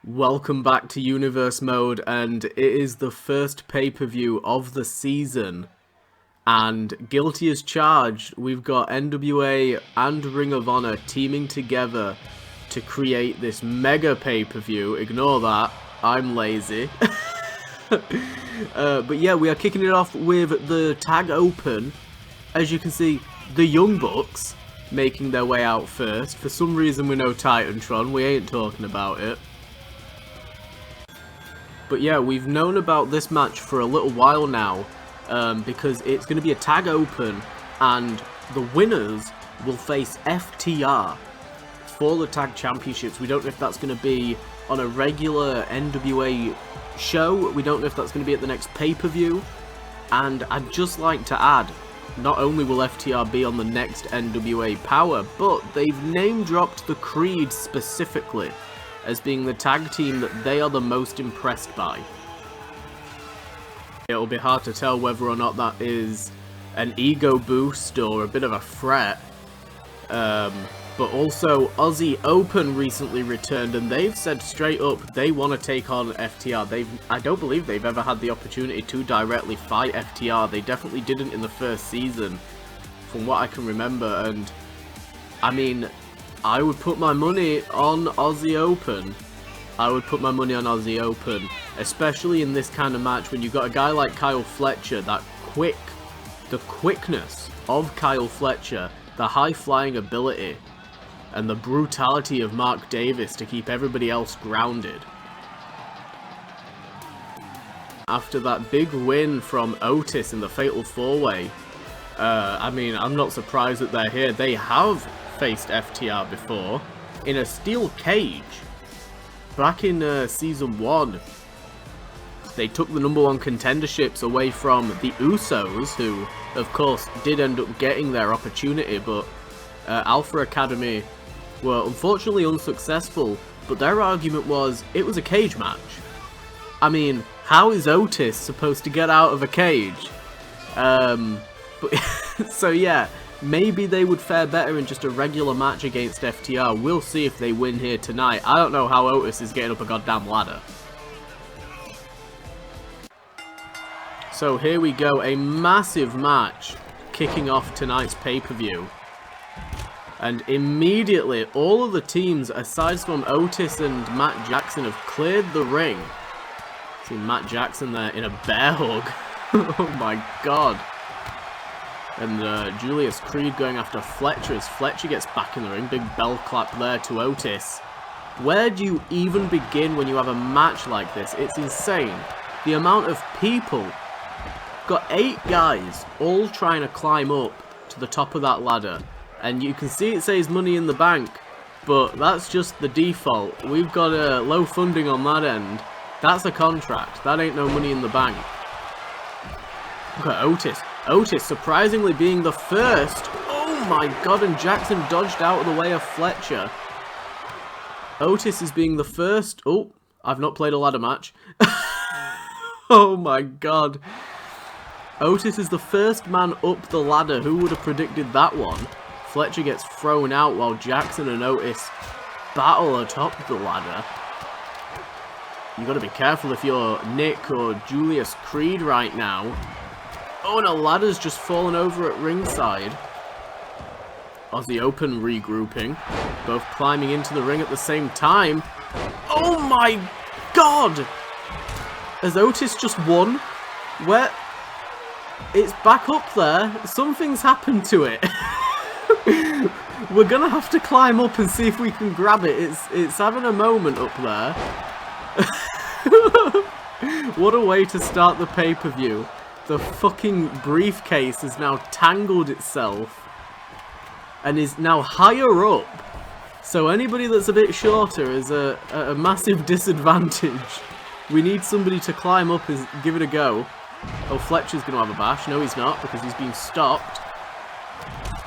Welcome back to Universe Mode, and it is the first pay-per-view of the season. And guilty as charged, we've got NWA and Ring of Honor teaming together to create this mega pay-per-view. Ignore that, I'm lazy. But yeah, we are kicking it off with the Tag Open. As you can see, the Young Bucks making their way out first. For some reason we know Titantron, we ain't talking about it. But yeah, we've known about this match for a little while now, because it's going to be a tag open, and the winners will face FTR for the tag championships. We don't know if that's going to be on a regular NWA show, we don't know if that's going to be at the next pay-per-view, and I'd just like to add, not only will FTR be on the next NWA Power, but they've name-dropped the Creed specifically as being the tag team that they are the most impressed by. It'll be hard to tell whether or not that is an ego boost or a bit of a threat. But also, Aussie Open recently returned, and they've said straight up they want to take on FTR. I don't believe they've ever had the opportunity to directly fight FTR. They definitely didn't in the first season, from what I can remember. And I mean, I would put my money on Aussie Open. I would put my money on Aussie Open, especially in this kind of match when you've got a guy like Kyle Fletcher, the quickness of Kyle Fletcher, the high-flying ability, and the brutality of Mark Davis to keep everybody else grounded. After that big win from Otis in the Fatal 4-Way, I mean, I'm not surprised that they're here. They have faced FTR before in a steel cage back in season 1. They took the #1 contenderships away from the Usos, who of course did end up getting their opportunity, but Alpha Academy were unfortunately unsuccessful. But their argument was it was a cage match. I mean, how is Otis supposed to get out of a cage? But so yeah, maybe they would fare better in just a regular match against FTR. We'll see if they win here tonight. I don't know how Otis is getting up a goddamn ladder. So here we go, a massive match kicking off tonight's pay-per-view. And immediately, all of the teams, aside from Otis and Matt Jackson, have cleared the ring. See Matt Jackson there in a bear hug. Oh my god. And Julius Creed going after Fletcher as Fletcher gets back in the ring. Big bell clap there to Otis. Where do you even begin when you have a match like this? It's insane. The amount of people. Got 8 guys all trying to climb up to the top of that ladder. And you can see it says money in the bank, but that's just the default. We've got low funding on that end. That's a contract. That ain't no money in the bank. Look at Otis. Otis surprisingly being the first. Oh my god, and Jackson dodged out of the way of Fletcher. Otis is being the first. Oh, I've not played a ladder match. Oh my god. Otis is the first man up the ladder. Who would have predicted that one? Fletcher gets thrown out while Jackson and Otis battle atop the ladder. You gotta be careful if you're Nick or Julius Creed right now. Oh, and a ladder's just fallen over at ringside. Aussie Open regrouping. Both climbing into the ring at the same time. Oh my god! Has Otis just won? Where? It's back up there. Something's happened to it. We're gonna have to climb up and see if we can grab it. It's having a moment up there. What a way to start the pay-per-view. The fucking briefcase has now tangled itself and is now higher up. So anybody that's a bit shorter is a massive disadvantage. We need somebody to climb up and give it a go. Oh, Fletcher's going to have a bash. No, he's not, because he's been stopped.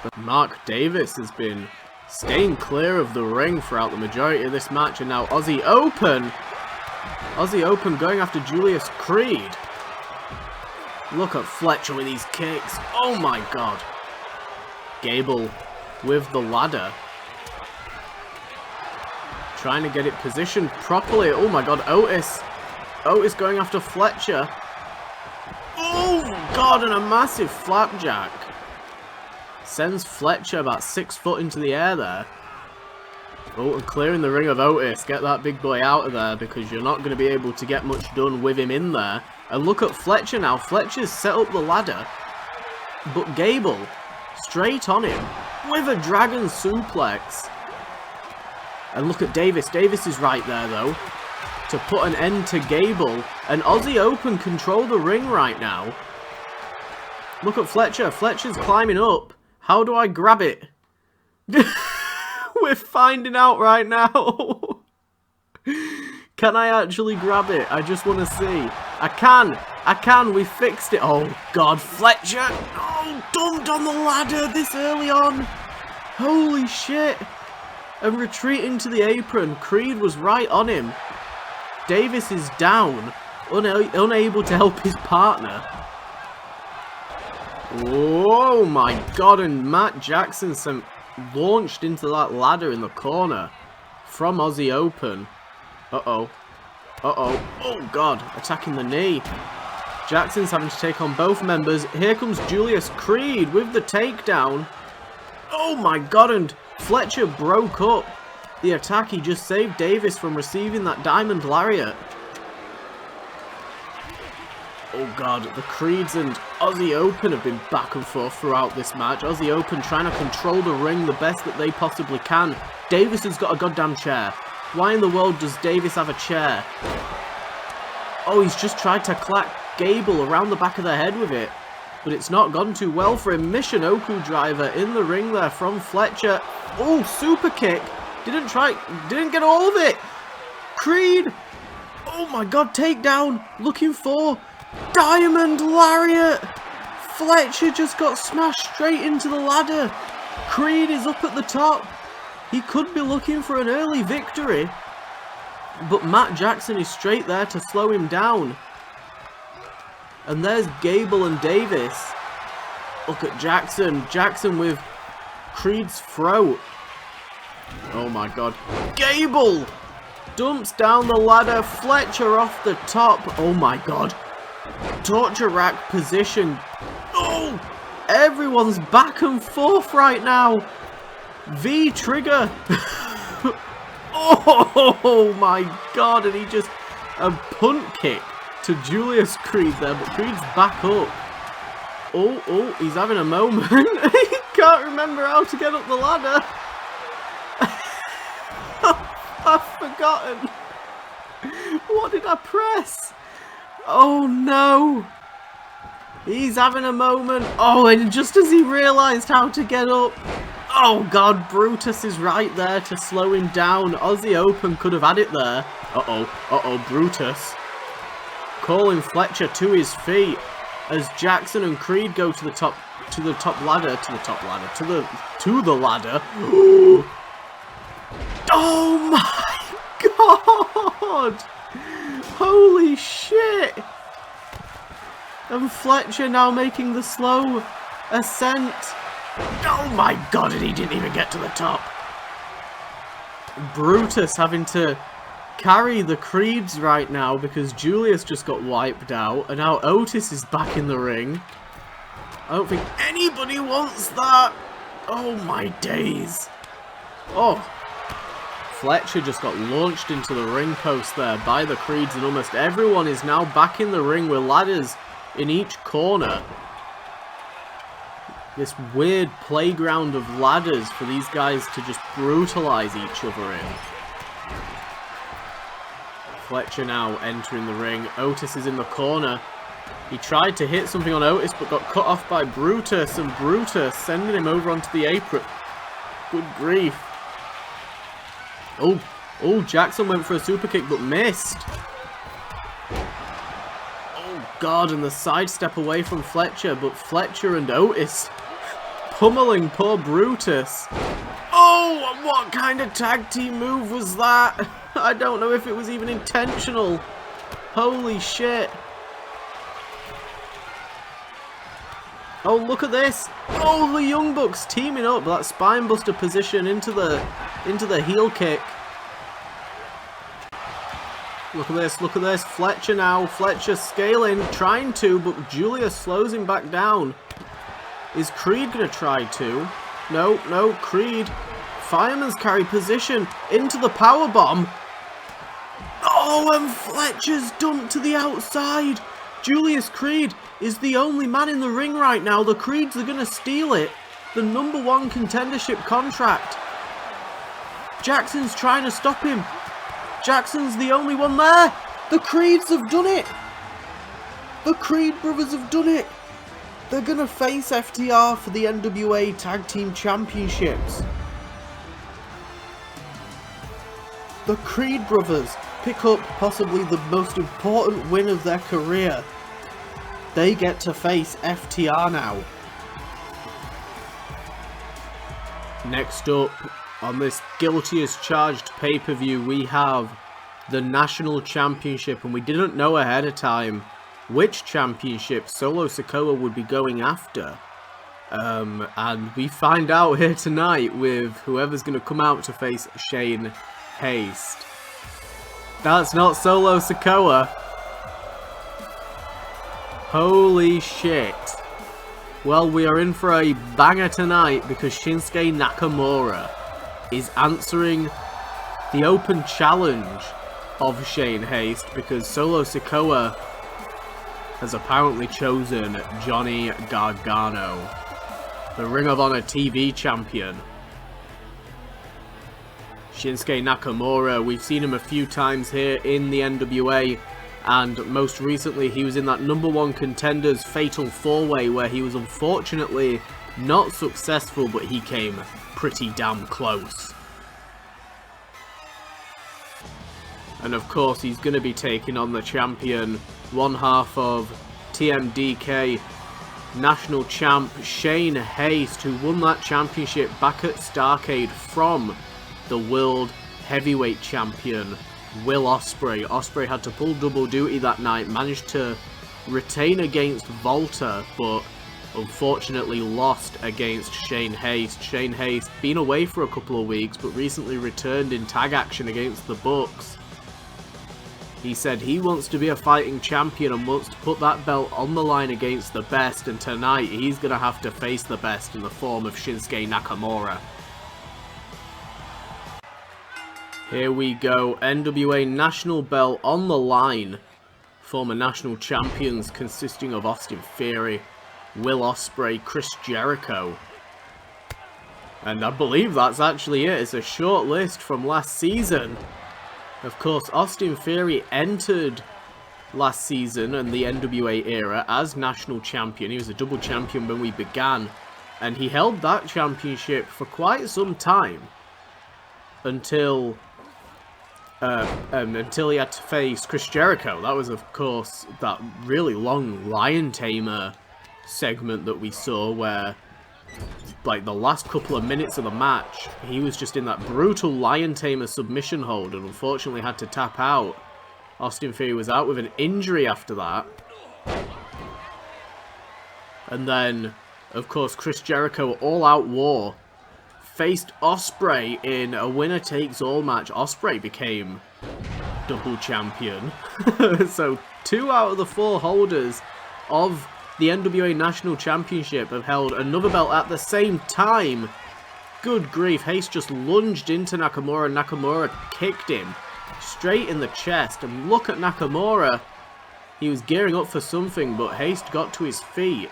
But Mark Davis has been staying clear of the ring throughout the majority of this match. And now Aussie Open going after Julius Creed. Look at Fletcher with these kicks. Oh my god. Gable with the ladder. Trying to get it positioned properly. Oh my god, Otis. Otis going after Fletcher. Oh god, and a massive flapjack. Sends Fletcher about 6 foot into the air there. Oh, and clearing the ring of Otis. Get that big boy out of there because you're not going to be able to get much done with him in there. And look at Fletcher now. Fletcher's set up the ladder. But Gable, straight on him with a dragon suplex. And look at Davis. Davis is right there, though, to put an end to Gable. And Aussie Open control the ring right now. Look at Fletcher. Fletcher's climbing up. How do I grab it? We're finding out right now. Can I actually grab it? I just want to see. I can. We fixed it. Oh, God. Fletcher. Oh, dumped on the ladder this early on. Holy shit. And retreating to the apron. Creed was right on him. Davis is down. Unable to help his partner. Oh, my God. And Matt Jackson launched into that ladder in the corner from Aussie Open. Uh-oh. Oh, God. Attacking the knee. Jackson's having to take on both members. Here comes Julius Creed with the takedown. Oh, my God. And Fletcher broke up the attack. He just saved Davis from receiving that diamond lariat. Oh, God. The Creeds and Aussie Open have been back and forth throughout this match. Aussie Open trying to control the ring the best that they possibly can. Davis has got a goddamn chair. Why in the world does Davis have a chair? Oh, he's just tried to clack Gable around the back of the head with it. But it's not gone too well for him. Michinoku driver in the ring there from Fletcher. Oh, super kick. Didn't get all of it. Creed. Oh my God, takedown. Looking for diamond lariat. Fletcher just got smashed straight into the ladder. Creed is up at the top. He could be looking for an early victory, but Matt Jackson is straight there to slow him down. And there's Gable and Davis. Look at Jackson. Jackson with Creed's throat. Oh my God. Gable dumps down the ladder. Fletcher off the top. Oh my God. Torture rack position. Oh! Everyone's back and forth right now. V trigger. Oh my God, and he just a punt kick to Julius Creed there, but Creed's back up. Oh, he's having a moment. He can't remember how to get up the ladder. I've forgotten. What did I press? Oh no. He's having a moment. Oh, and just as he realised how to get up. Oh God, Brutus is right there to slow him down. Aussie Open could have had it there. Uh-oh, Brutus. Calling Fletcher to his feet as Jackson and Creed go to the ladder. Oh my God! Holy shit! And Fletcher now making the slow ascent. Oh my God, and he didn't even get to the top. Brutus having to carry the Creeds right now because Julius just got wiped out. And now Otis is back in the ring. I don't think anybody wants that. Oh my days. Oh. Fletcher just got launched into the ring post there by the Creeds. And almost everyone is now back in the ring with ladders in each corner. This weird playground of ladders for these guys to just brutalize each other in. Fletcher now entering the ring. Otis is in the corner. He tried to hit something on Otis but got cut off by Brutus, and Brutus sending him over onto the apron. Good grief. Oh, Jackson went for a super kick but missed. Oh God, and the sidestep away from Fletcher, but Fletcher and Otis pummeling poor Brutus. Oh, what kind of tag team move was that? I don't know if it was even intentional. Holy shit. Oh, look at this. Oh, the Young Bucks teaming up. That spinebuster position into the heel kick. Look at this, look at this. Fletcher now. Fletcher scaling, trying to, but Julius slows him back down. Is Creed going to try to? No, no, Creed. Fireman's carry position into the powerbomb. Oh, and Fletcher's dumped to the outside. Julius Creed is the only man in the ring right now. The Creeds are going to steal it. The #1 contendership contract. Jackson's trying to stop him. Jackson's the only one there. The Creeds have done it. The Creed brothers have done it. They're going to face FTR for the NWA Tag Team Championships. The Creed brothers pick up possibly the most important win of their career. They get to face FTR now. Next up, on this Guilty as Charged pay-per-view, we have the National Championship, and we didn't know ahead of time which championship Solo Sikoa would be going after. And we find out here tonight with whoever's going to come out to face Shane Haste. That's not Solo Sikoa. Holy shit. Well, we are in for a banger tonight because Shinsuke Nakamura is answering the open challenge of Shane Haste because Solo Sikoa has apparently chosen Johnny Gargano, the Ring of Honor TV champion. Shinsuke Nakamura, we've seen him a few times here in the NWA, and most recently he was in that #1 Contenders Fatal 4-Way where he was unfortunately not successful, but he came pretty damn close. And of course he's going to be taking on the champion, one half of TMDK, national champ Shane Haste, who won that championship back at Starrcade from the World Heavyweight Champion Will Ospreay. Ospreay had to pull double duty that night, managed to retain against Volta, but unfortunately lost against Shane Haste. Shane Haste been away for a couple of weeks, but recently returned in tag action against the Bucks. He said he wants to be a fighting champion and wants to put that belt on the line against the best, and tonight he's going to have to face the best in the form of Shinsuke Nakamura. Here we go, NWA National Belt on the line. Former national champions consisting of Austin Theory, Will Ospreay, Chris Jericho. And I believe that's actually it. It's a short list from last season. Of course, Austin Theory entered last season and the NWA era as national champion. He was a double champion when we began, and he held that championship for quite some time until he had to face Chris Jericho. That was, of course, that really long Lion Tamer segment that we saw where, like, the last couple of minutes of the match, he was just in that brutal Lion Tamer submission hold and unfortunately had to tap out. Austin Theory was out with an injury after that. And then, of course, Chris Jericho All Out War faced Ospreay in a winner-takes-all match. Ospreay became double champion. So 2 out of the 4 holders of the NWA National Championship have held another belt at the same time. Good grief, Haste just lunged into Nakamura and Nakamura kicked him straight in the chest. And look at Nakamura. He was gearing up for something, but Haste got to his feet.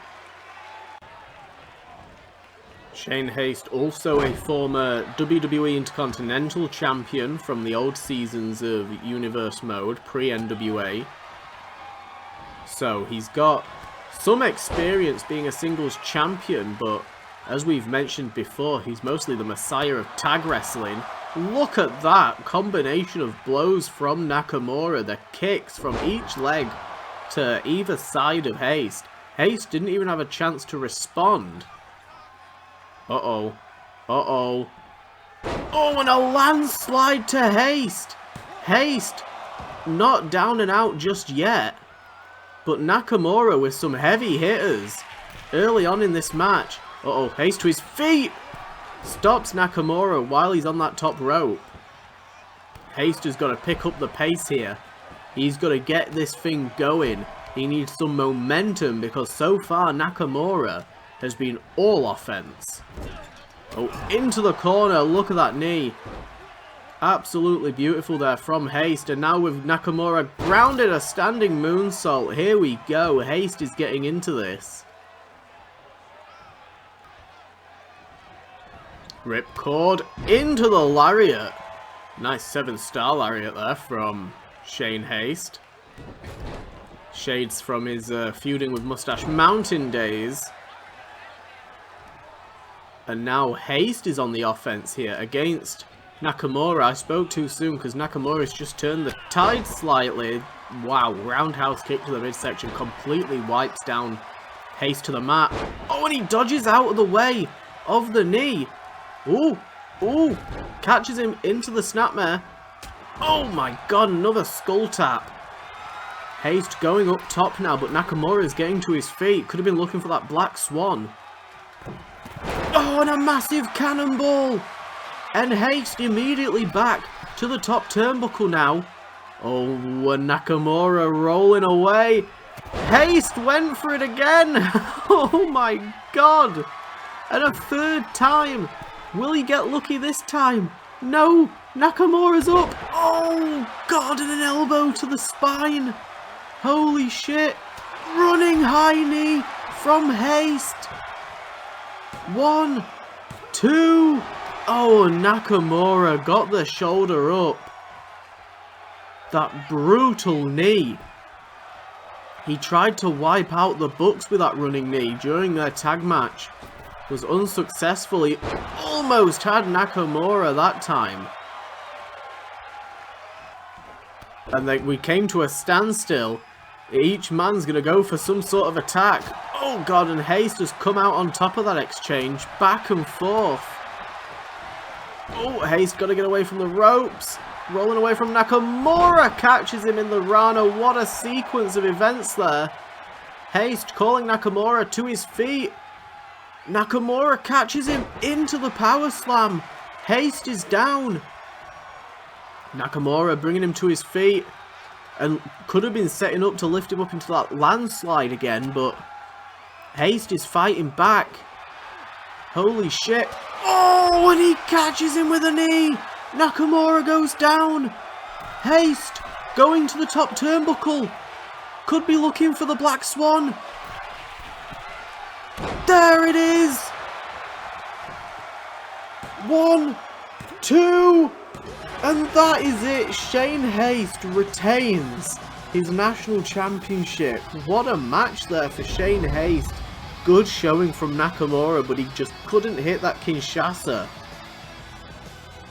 Shane Haste, also a former WWE Intercontinental Champion from the old seasons of Universe Mode, pre-NWA. So he's got some experience being a singles champion, but as we've mentioned before, he's mostly the messiah of tag wrestling. Look at that combination of blows from Nakamura, the kicks from each leg to either side of Haste. Haste didn't even have a chance to respond. Uh-oh. Uh-oh. Oh, and a landslide to Haste. Haste not down and out just yet. But Nakamura with some heavy hitters early on in this match. Uh-oh, Haste to his feet. Stops Nakamura while he's on that top rope. Haste has got to pick up the pace here. He's got to get this thing going. He needs some momentum because so far Nakamura has been all offense. Oh, into the corner. Look at that knee. Absolutely beautiful there from Haste. And now with Nakamura grounded, a standing moonsault. Here we go. Haste is getting into this. Ripcord into the lariat. Nice 7-star lariat there from Shane Haste. Shades from his feuding with Mustache Mountain days. And now Haste is on the offense here against Nakamura. I spoke too soon because Nakamura's just turned the tide slightly. Wow, roundhouse kick to the midsection completely wipes down Haste to the mat. Oh, and he dodges out of the way of the knee. Ooh, ooh, catches him into the snapmare. Oh my god, another skull tap. Haste going up top now, but Nakamura is getting to his feet. Could have been looking for that black swan. Oh, and a massive cannonball. And Haste immediately back to the top turnbuckle now. Oh, and Nakamura rolling away. Haste went for it again. Oh my god. And a third time. Will he get lucky this time? No. Nakamura's up. Oh god, and an elbow to the spine. Holy shit. Running high knee from Haste. 1, 2. Oh, Nakamura got the shoulder up. That brutal knee. He tried to wipe out the Bucks with that running knee during their tag match. Was unsuccessful. He almost had Nakamura that time. And then we came to a standstill. Each man's going to go for some sort of attack. Oh god, and Haste has come out on top of that exchange. Back and forth. Oh, Haste got to get away from the ropes. Rolling away from Nakamura. Catches him in the Rana. What a sequence of events there. Haste calling Nakamura to his feet. Nakamura catches him into the power slam. Haste is down. Nakamura bringing him to his feet. And could have been setting up to lift him up into that landslide again, but Haste is fighting back. Holy shit. Oh, and he catches him with a knee. Nakamura goes down. Haste going to the top turnbuckle. Could be looking for the Black Swan. There it is. 1, 2. And that is it. Shane Haste retains his national championship. What a match there for Shane Haste. Good showing from Nakamura, but he just couldn't hit that Kinshasa.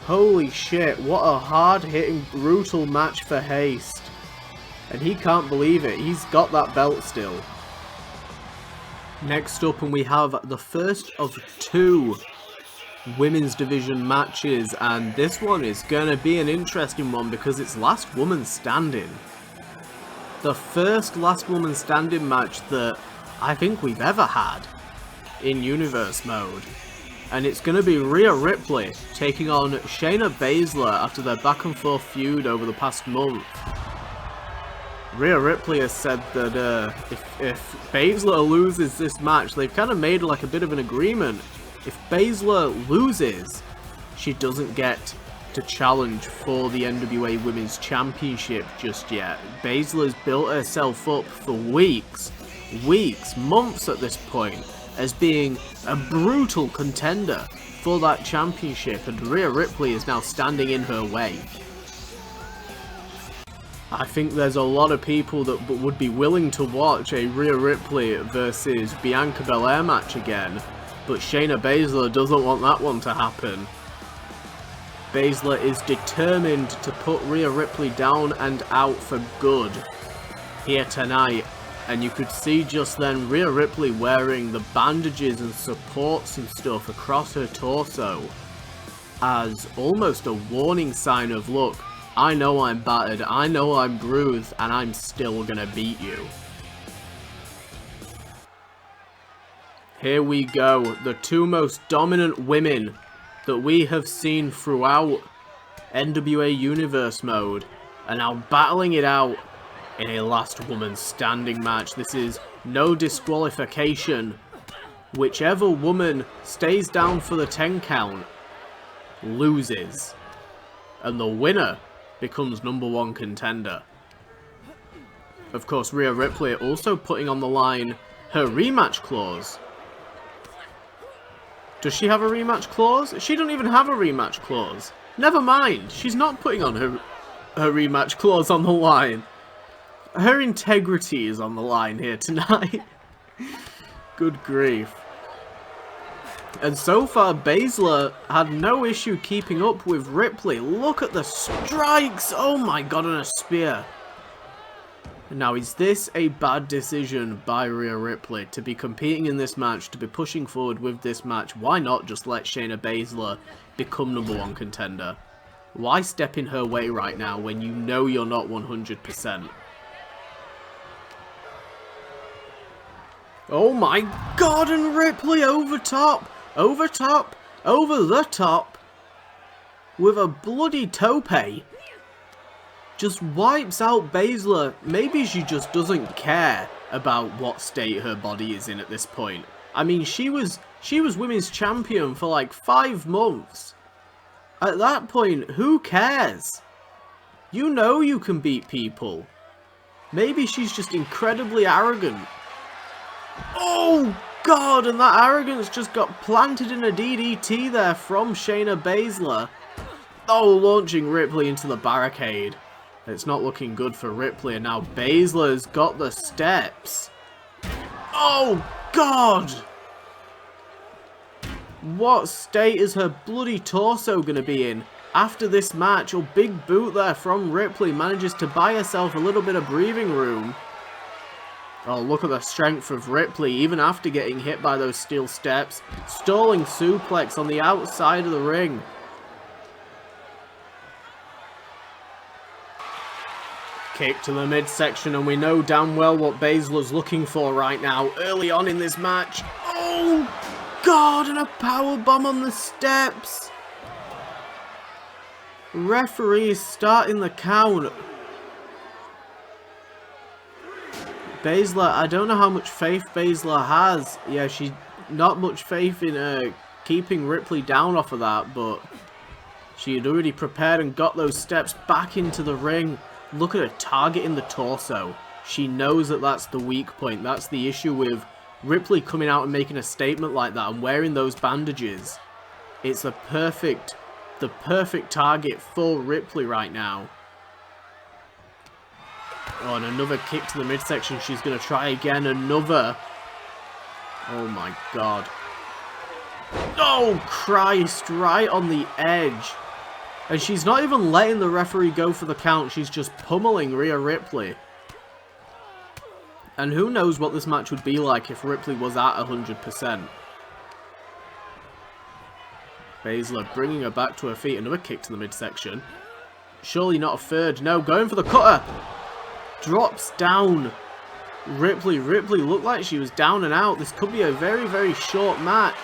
Holy shit, what a hard-hitting, brutal match for Haste. And he can't believe it. He's got that belt still. Next up, and we have the first of 2 women's division matches, and this one is gonna be an interesting one because it's last woman standing. The first last woman standing match that I think we've ever had in universe mode, and it's gonna be Rhea Ripley taking on Shayna Baszler after their back and forth feud over the past month. Rhea Ripley has said that if Baszler loses this match, they've kind of made like a bit of an agreement. If Baszler loses, she doesn't get to challenge for the NWA Women's Championship just yet. Baszler's built herself up for weeks, months at this point, as being a brutal contender for that championship, and Rhea Ripley is now standing in her way. I think there's a lot of people that would be willing to watch a Rhea Ripley versus Bianca Belair match again. But Shayna Baszler doesn't want that one to happen. Baszler is determined to put Rhea Ripley down and out for good here tonight. And you could see just then Rhea Ripley wearing the bandages and supports and stuff across her torso as almost a warning sign of, look, I know I'm battered, I know I'm bruised, and I'm still gonna beat you. Here we go, the 2 most dominant women that we have seen throughout NWA Universe mode are now battling it out in a last woman standing match. This is no disqualification. Whichever woman stays down for the 10 count loses. And the winner becomes #1 contender. Of course, Rhea Ripley also putting on the line her rematch clause. Does she have a rematch clause? She don't even have a rematch clause. Never mind, she's not putting on her rematch clause on the line. Her integrity is on the line here tonight. Good grief. And so far, Baszler had no issue keeping up with Ripley. Look at the strikes! Oh my god, and a spear. Now, is this a bad decision by Rhea Ripley to be competing in this match, to be pushing forward with this match? Why not just let Shayna Baszler become #1 contender? Why step in her way right now when you know you're not 100%? Oh my god, and Ripley over top, over the top, with a bloody tope. Just wipes out Baszler. Maybe she just doesn't care about what state her body is in at this point. I mean, she was women's champion for like 5 months. At that point, who cares? You know you can beat people. Maybe she's just incredibly arrogant. Oh god, and that arrogance just got planted in a DDT there from Shayna Baszler. Oh, launching Ripley into the barricade. It's not looking good for Ripley, and now Baszler's got the steps. Oh god! What state is her bloody torso going to be in after this match? Oh, big boot there from Ripley. Manages to buy herself a little bit of breathing room. Oh, look at the strength of Ripley, even after getting hit by those steel steps. Stalling suplex on the outside of the ring. Kick to the midsection, and we know damn well what Baszler's looking for right now, early on in this match. Oh, God, and a powerbomb on the steps. Referee is starting the count. Baszler, I don't know how much faith Baszler has. Yeah, she's not much faith in keeping Ripley down off of that, but she had already prepared and got those steps back into the ring. Look at her targeting the torso. She knows that that's the weak point. That's the issue with Ripley coming out and making a statement like that and wearing those bandages. It's the perfect target for Ripley right now. Oh, and another kick to the midsection. She's going to try again. Another. Oh my god. Oh Christ, right on the edge. And she's not even letting the referee go for the count. She's just pummeling Rhea Ripley. And who knows what this match would be like if Ripley was at 100%. Baszler bringing her back to her feet. Another kick to the midsection. Surely not a third. No, going for the cutter. Drops down. Ripley looked like she was down and out. This could be a very, very short match.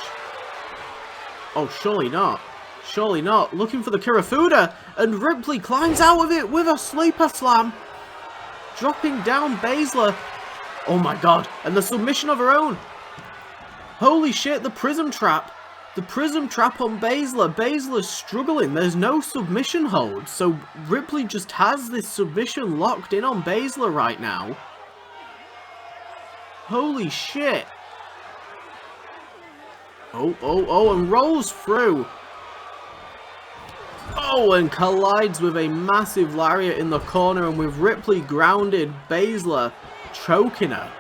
Oh, surely not. Surely not. Looking for the Kirifuda, and Ripley climbs out of it with a sleeper slam. Dropping down Baszler. Oh my god. And the submission of her own. Holy shit, the prism trap. The prism trap on Baszler. Baszler's struggling. There's no submission hold. So Ripley just has this submission locked in on Baszler right now. Holy shit. Oh, and rolls through. Oh, and collides with a massive lariat in the corner, and with Ripley grounded, Baszler choking her.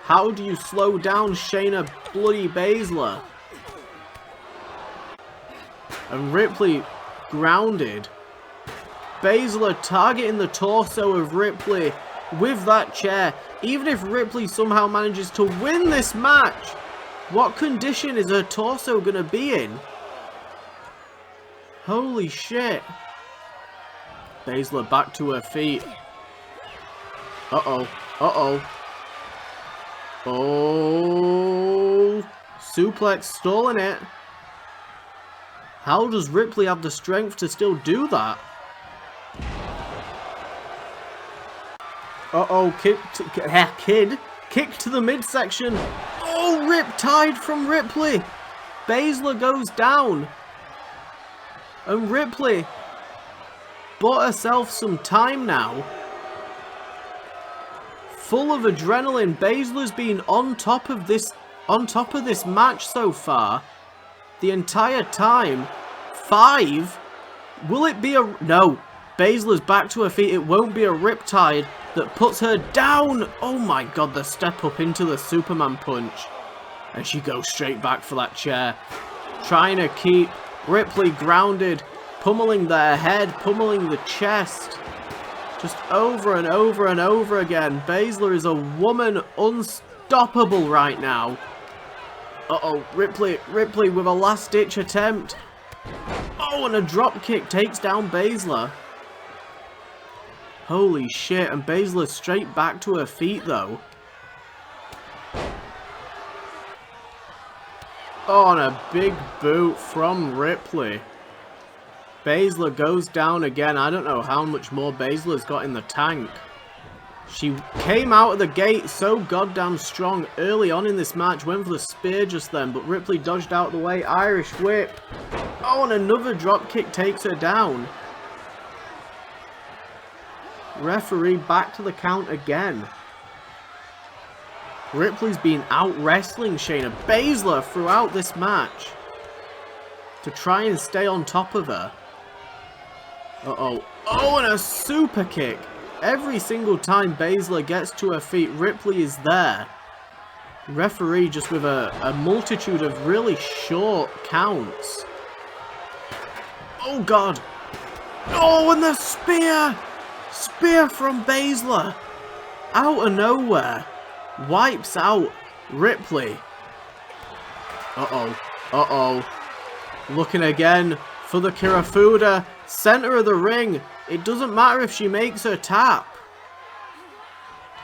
How do you slow down Shayna bloody Baszler? And Ripley grounded. Baszler targeting the torso of Ripley with that chair. Even if Ripley somehow manages to win this match, what condition is her torso going to be in? Holy shit. Baszler back to her feet. Uh-oh. Oh. Suplex stalling it. How does Ripley have the strength to still do that? Uh-oh, kick to the midsection. Oh, riptide from Ripley. Baszler goes down. And Ripley bought herself some time now. Full of adrenaline. Baszler's been on top of this match so far. The entire time. 5. Will it be a... No. Baszler's back to her feet. It won't be a riptide that puts her down. Oh my god, the step up into the Superman punch. And she goes straight back for that chair. Trying to keep Ripley grounded. Pummeling their head, pummeling the chest. Just over and over and over again. Baszler is a woman unstoppable right now. Uh-oh, Ripley with a last-ditch attempt. Oh, and a drop kick takes down Baszler. Holy shit, and Baszler straight back to her feet though. Oh, and a big boot from Ripley. Baszler goes down again. I don't know how much more Baszler's got in the tank. She came out of the gate so goddamn strong early on in this match. Went for the spear just then, but Ripley dodged out the way. Irish whip. Oh, and another drop kick takes her down. Referee back to the count again. Ripley's been out wrestling Shayna Baszler throughout this match to try and stay on top of her. Uh-oh. Oh, and a super kick. Every single time Baszler gets to her feet, Ripley is there. Referee just with a multitude of really short counts. Oh, God. Oh, and the spear. Spear from Baszler. Out of nowhere. Wipes out Ripley. Uh-oh. Uh-oh. Looking again for the Kirifuda. Center of the ring. It doesn't matter if she makes her tap.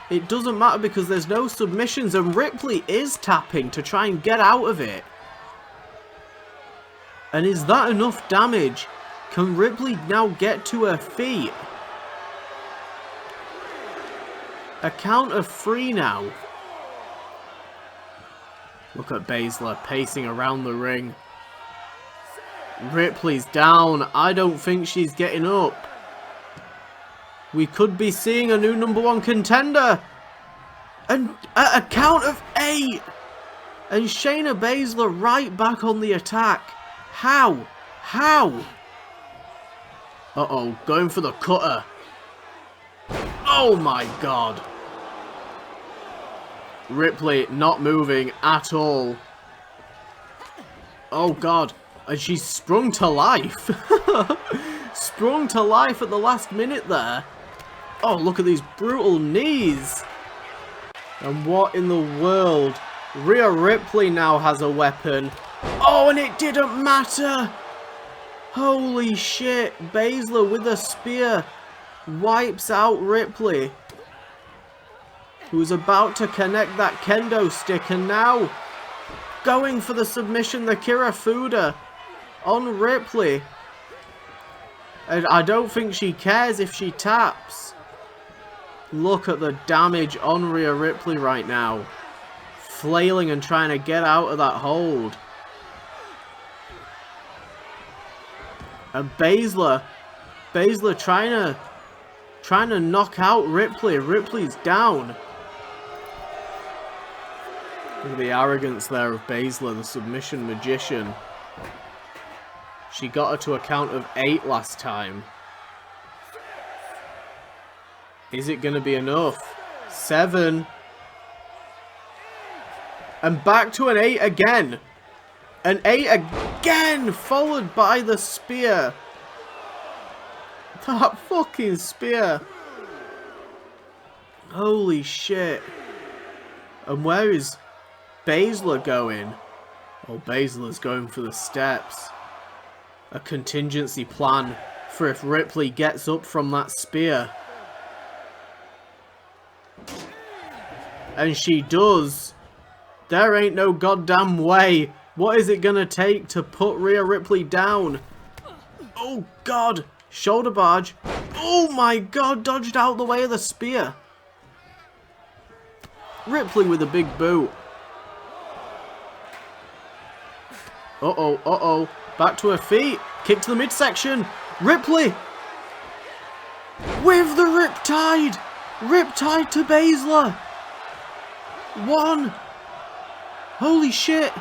It doesn't matter because there's no submissions and Ripley is tapping to try and get out of it. And is that enough damage? Can Ripley now get to her feet? A count of 3 now. Look at Baszler pacing around the ring. Ripley's down. I don't think she's getting up. We could be seeing a new #1 contender. And at a count of 8. And Shayna Baszler right back on the attack. How? How? Uh-oh, going for the cutter. Oh my god. Ripley not moving at all. Oh god. And she's sprung to life. Sprung to life at the last minute there. Oh, look at these brutal knees. And what in the world? Rhea Ripley now has a weapon. Oh, and it didn't matter. Holy shit. Baszler with a spear wipes out Ripley, who's about to connect that kendo stick, and now going for the submission, the Kirifuda on Ripley. And I don't think she cares if she taps. Look at the damage on Rhea Ripley right now. Flailing and trying to get out of that hold. And Baszler trying to knock out Ripley. Ripley's down. Look at the arrogance there of Baszler, the submission magician. She got her to a count of 8 last time. Is it going to be enough? 7. And back to an 8 again. An 8 again, followed by the spear. That fucking spear. Holy shit. And where is Baszler going? Oh, Baszler's going for the steps. A contingency plan for if Ripley gets up from that spear. And she does. There ain't no goddamn way. What is it gonna take to put Rhea Ripley down? Oh god. Shoulder barge. Oh my god. Dodged out the way of the spear. Ripley with a big boot. Uh-oh, uh-oh. Back to her feet. Kick to the midsection. Ripley. With the Riptide. Riptide to Baszler. 1. Holy shit.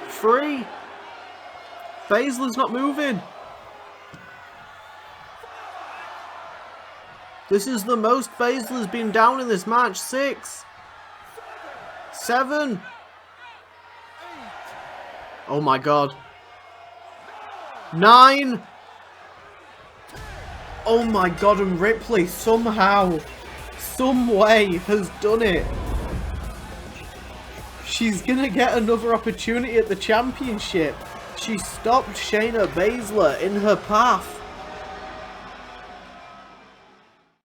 3. Baszler's not moving. This is the most Baszler's been down in this match. 6. 7. Oh my god. 9. Oh my god, and Ripley somehow, some way has done it. She's gonna get another opportunity at the championship. She stopped Shayna Baszler in her path.